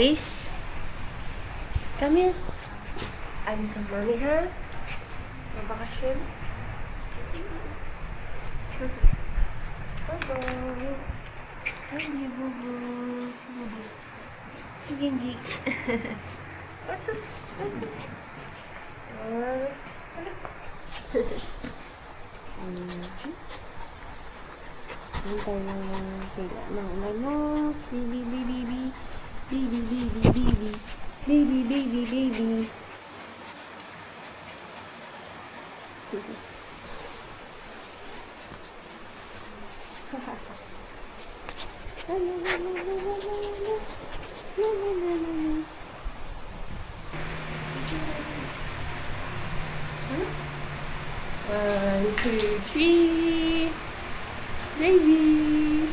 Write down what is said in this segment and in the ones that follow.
guys. Come here. Ayos ang mami, ha? Mabakasyon. Bye-bye. Ay, bubu. Si bubu. Si Genji. Asus. Asus. Hintay lang ng pila ng ulan mo. Baby, baby, baby. Baby, baby, baby. Baby, baby, baby. La la la la la la la la. La la la la la. One, two, three. Babies.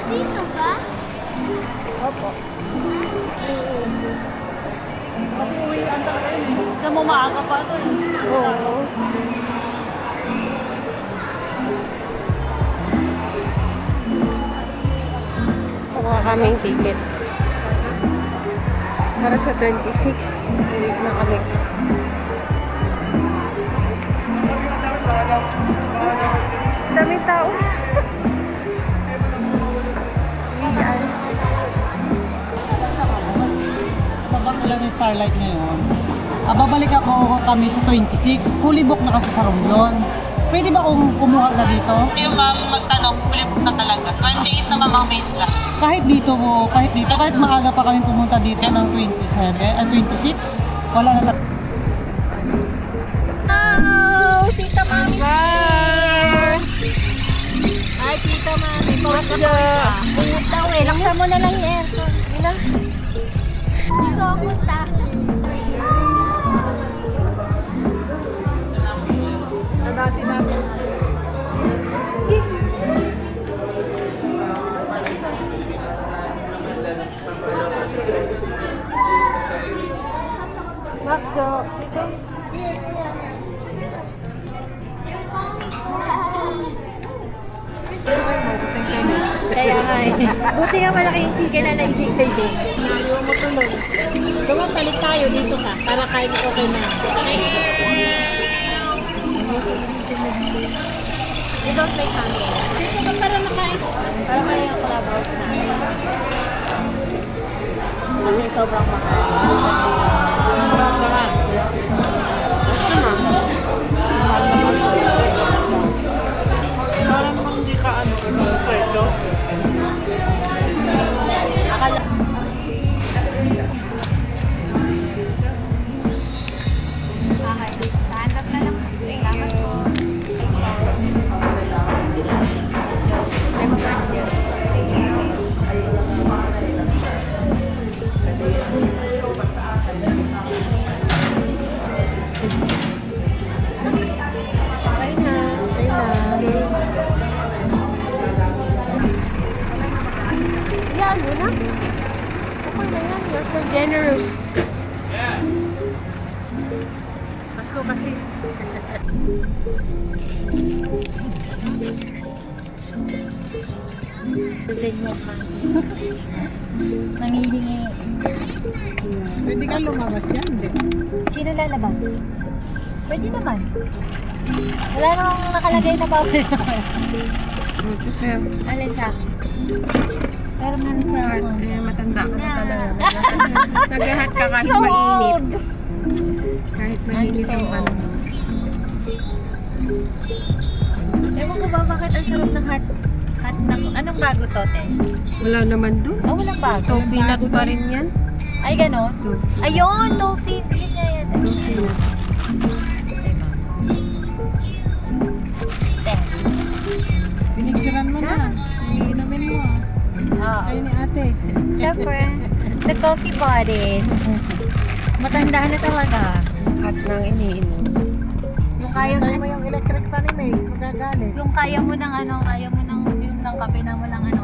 Dito ka? Opo. Kasi uwian talaga yun eh. Kaya mo maaga pa ito eh. Oo. Kuha kaming ticket. Para sa 26. Uwi na kami. Daming tao. Uwian. Babak na lang yung Starlight ngayon. Babalik ako kami sa 26. Fully book na kasi sa Romblon. Pwede ba kung kumuha na dito? Yung ma'am magtanong, fully book na talaga. 28 na mamang base lang. Kahit maaga pa kami pumunta dito ng 26, wala na Oh, Tita Mami. Bye. Hi, Tita Mami. Pawag na po siya. Ingat daw eh. Laksan mo na lang yung aircon. Sige. Dito ako punta. Nabati namin. Let's go. Kaya nga eh. Buti nga malaki yung chicken na naibigay din. Ayaw mo tuloy. Gawa palit tayo dito ka para kain ko kay mama. You don't like honey. Dito ka para makain. Para may collaborate na. Kasi sobrang mahal. Mahal naman. Parang hindi ka preso. Akala. Okay. Sa handap na lang. Salamat po. Yan, yun na. Okay na yan. You're so generous. Pasko kasi. Tulad mo pa. Nangihingi. Pwede ka lumabas yan, hindi? Sino lalabas? Pwede naman. Wala namang nakalagay na bawal. Ito sa'yo. Alin sa akin? Pero naman sa Kaya matanda ka na talaga. Naghahat ka kahit So mainit. old! Kahit mainit I'm so yung old. ano. Ewan ko ba bakit ang sarap ng hot na... Anong bago to, te? Wala naman dun. Oh, walang bago. Toffee nut pa rin yan. Ay, gano'n? Toffee. Ayun, toffee. Sige na yan. Toffee nut. Pinicturan mo na. Iniinumin mo. Oo. Kayo ni ate. Siyempre, the coffee buddies. Matanda na talaga. At nang iniinom. Yung kaya Tayo mo yung electric fan ni Mace. Magagalit. yung kaya mo ng ano, kaya mo ng yung ng kape na walang ano,